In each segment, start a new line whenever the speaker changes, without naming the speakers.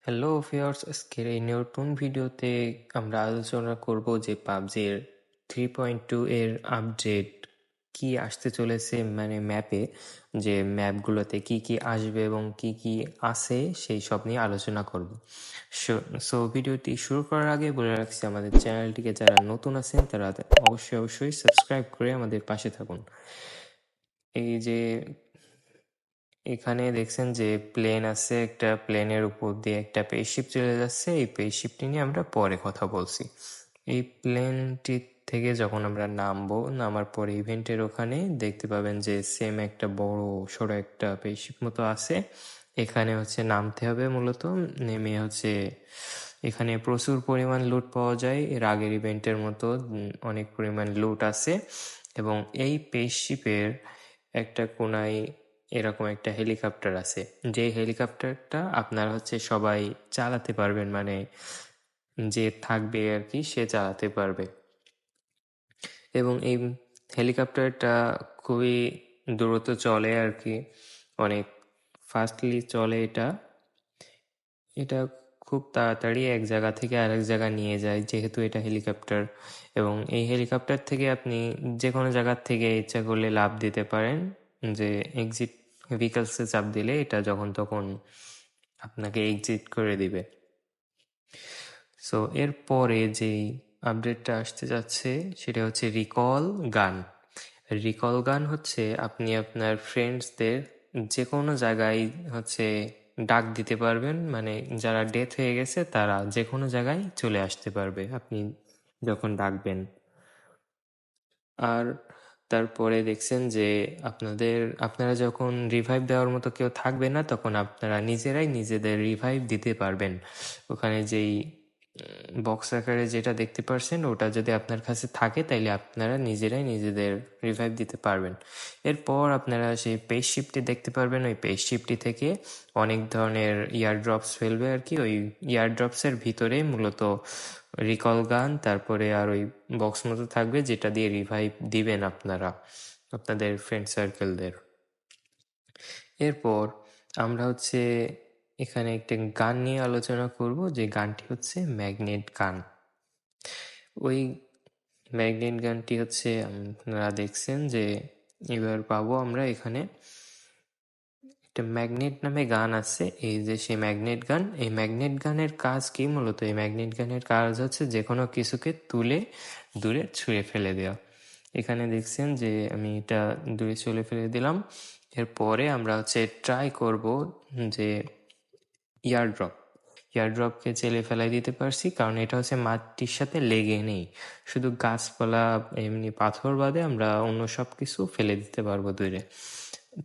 Hello viewers, আজকের এই নতুন ভিডিওতে আমরা আলোচনা করব যে পাবজির 3.2 এর আপডেট কি আসতে চলেছে, মানে ম্যাপে যে ম্যাপগুলোতে কি কি আসবে এবং কি কি আছে সেই সব নিয়ে আলোচনা করব। সো ভিডিওটি শুরু করার আগে বলে রাখছি, আমাদের চ্যানেলটিকে যারা নতুন আছেন তারা অবশ্যই সাবস্ক্রাইব করে আমাদের পাশে থাকুন। এই যে এখানে দেখছেন যে প্লেন আছে, একটা প্লেনের উপর দিয়ে একটা স্পেসশিপ চলে যাচ্ছে। এই স্পেসশিপটি নিয়ে আমরা পরে কথা বলছি। এই প্লেনটি থেকে যখন আমরা নামার পরে ইভেন্টের ওখানে দেখতে পাবেন যে সেম একটা বড় সড়ো একটা স্পেসশিপ মতো আছে। এখানে নামতে হবে, মূলত নেমে এখানে প্রচুর পরিমাণ লুট পাওয়া যায়। এর আগের ইভেন্টের মতো অনেক পরিমাণ লুট আছে এবং এই স্পেসশিপের একটা কোনায় এরকম একটা হেলিকপ্টার আছে, যে হেলিকপ্টারটা আপনারা সবাই চালাতে পারবেন, মানে যে থাকবে আর কি সে চালাতে পারবে। এবং এই হেলিকপ্টারটা খুবই দ্রুত চলে আর কি, অনেক ফাস্টলি চলে। এটা খুব তাড়াতাড়ি এক জায়গা থেকে আরেক জায়গা নিয়ে যায়, যেহেতু এটা হেলিকপ্টার। এবং এই হেলিকপ্টার থেকে আপনি যে কোনো জায়গার থেকে ইচ্ছা করলে লাফ দিতে পারেন, যে এক্সিট ভেহিকলসে চাপ দিলে এটা যখন তখন আপনাকে এক্সিট করে দিবে। সো এরপরে যেই আপডেটটা আসতে যাচ্ছে সেটা হচ্ছে রিকল গান। রিকল গান আপনি আপনার ফ্রেন্ডসদের যে কোনো জায়গায় ডাক দিতে পারবেন, মানে যারা ডেথ হয়ে গেছে তারা যে কোনো জায়গায় চলে আসতে পারবে আপনি যখন ডাকবেন। আর তারপরে দেখছেন যে আপনারা যখন রিভাইভ দেওয়ার মতো কেউ থাকবে না, তখন আপনারা নিজেরাই নিজেদের রিভাইভ দিতে পারবেন। ওখানে যেই বক্স আকারে যেটা দেখতে পারছেন, ওটা যদি আপনার কাছে থাকে তাইলে আপনারা নিজেরাই নিজেদের রিভাইভ দিতে পারবেন। এরপর আপনারা সেই স্পেসশিপটি দেখতে পারবেন। ওই স্পেসশিপটি থেকে অনেক ধরনের ইয়ারড্রপস ফেলবে আর কি। ওই ইয়ারড্রপসের ভিতরে মূলত রিকল গান, তারপরে আর ওই বক্স মতো থাকবে যেটা দিয়ে রিভাইভ দিবেন আপনারা আপনাদের ফ্রেন্ড সার্কেলদের। এরপর আমরা এখানে একটা গান নিয়ে আলোচনা করব, যে গানটি ম্যাগনেট গান। ওই ম্যাগনেট গানটি আপনারা দেখছেন যে এবার পাবো আমরা এখানে একটা ম্যাগনেট নামে গান আছে। এই যে সেই ম্যাগনেট গান, এই ম্যাগনেট গানের কাজ কি? মূলত এই ম্যাগনেট গানের কাজ যে কোনো কিছুকে তুলে দূরে ছুঁড়ে ফেলে দেওয়া। এখানে দেখছেন যে আমি এটা দূরে ছুঁড়ে ফেলে দিলাম। এরপরে আমরা ট্রাই করব যে ইয়ারড্রপকে চেলে ফেলাই দিতে পারছি, কারণ এটা মাটির সাথে লেগে নেই। শুধু গাছপালা এমনি পাথর বাদে আমরা অন্য সব কিছু ফেলে দিতে পারবো দূরে।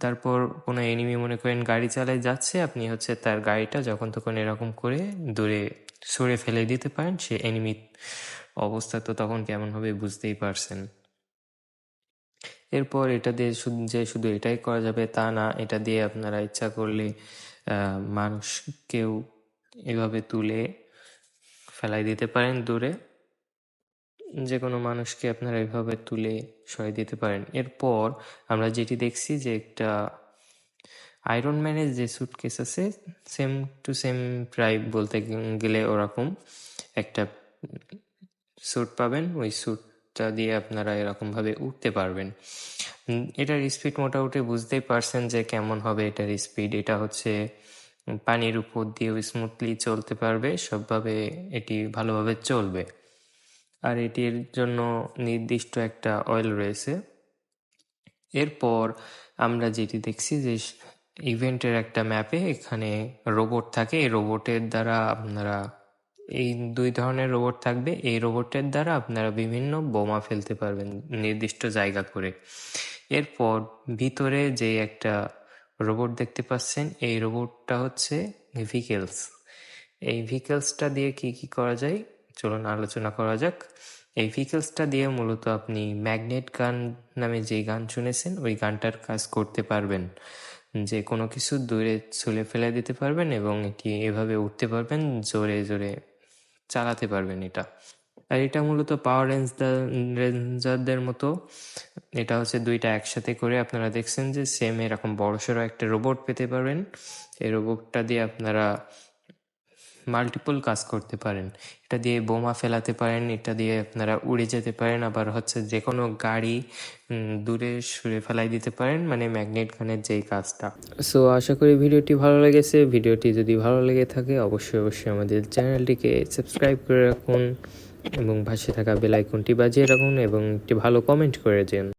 তারপর কোনো এনিমি মনে করেন গাড়ি চালায় যাচ্ছে, আপনি তার গাড়িটা যখন তখন এরকম করে দূরে সরে ফেলে দিতে পারেন। সে এনিমি অবস্থা তো তখন কেমন হবে বুঝতেই পারছেন। এরপর এটা দিয়ে শুধু এটাই করা যাবে তা না, এটা দিয়ে আপনারা ইচ্ছা করলে মানুষকেও এভাবে তুলে ফেলাই দিতে পারেন দূরে। যে কোনো মানুষকে আপনারা এভাবে তুলে সরিয়ে দিতে পারেন। এরপর আমরা যেটি দেখছি যে একটা আয়রন ম্যানের যে সুটকেস আছে, সেম টু সেম প্রায় বলতে গেলে ওরকম একটা স্যুট পাবেন। ওই স্যুটটা দিয়ে আপনারা এরকম ভাবে উঠতে পারবেন। এটার স্পিড মোটামুটি বুঝতেই পারছেন যে কেমন হবে এটার স্পিড। এটা পানির উপর দিয়েও স্মুথলি চলতে পারবে, সবভাবে এটি ভালোভাবে চলবে। আর এটির জন্য নির্দিষ্ট একটা অয়েল রয়েছে। এরপর আমরা যেটি দেখছি যে ইভেন্টের একটা ম্যাপে এখানে রোবট থাকে। এই রোবটের দ্বারা আপনারা এই দুই ধরনের রোবট থাকবে। এই রোবটের দ্বারা আপনারা বিভিন্ন বোমা ফেলতে পারবেন নির্দিষ্ট জায়গা করে। এরপর ভিতরে যে একটা রোবট দেখতে পাচ্ছেন, এই রোবটটা ভিকেলস। এই ভিকেলসটা দিয়ে কি কি করা যায় চলুন আলোচনা করা যাক। এই ভিকেলসটা দিয়ে মূলত আপনি ম্যাগনেট গান নামে যে গান শুনেছেন ওই গানটার কাজ করতে পারবেন, যে কোনো কিছু দূরে ছুঁড়ে ফেলে দিতে পারবেন এবং এটি এভাবে উঠতে পারবেন, জোরে জোরে চালাতে পারবেন এটা। আর এটা মূলত পাওয়ার রেঞ্জারদের মতো। এটা দুইটা একসাথে করে আপনারা দেখছেন যে সেম এরকম বড়সড় একটা রোবট পেতে পারবেন। এই রোবটটা দিয়ে আপনারা মাল্টিপল কাজ করতে পারেন। এটা দিয়ে বোমা ফেলাতে পারেন, এটা দিয়ে আপনারা উড়ে যেতে পারেন, আবার হচ্ছে যে কোনো গাড়ি দূরে সরিয়ে ফেলাই দিতে পারেন, মানে ম্যাগনেট গানের যেই কাজটা। সো আশা করি ভিডিওটি ভালো লেগেছে। ভিডিওটি যদি ভালো লেগে থাকে অবশ্যই আমাদের চ্যানেলটিকে সাবস্ক্রাইব করে রাখুন এবং পাশে থাকা বেল আইকনটি বাজিয়ে রাখুন এবং একটি ভালো কমেন্ট করে দিন।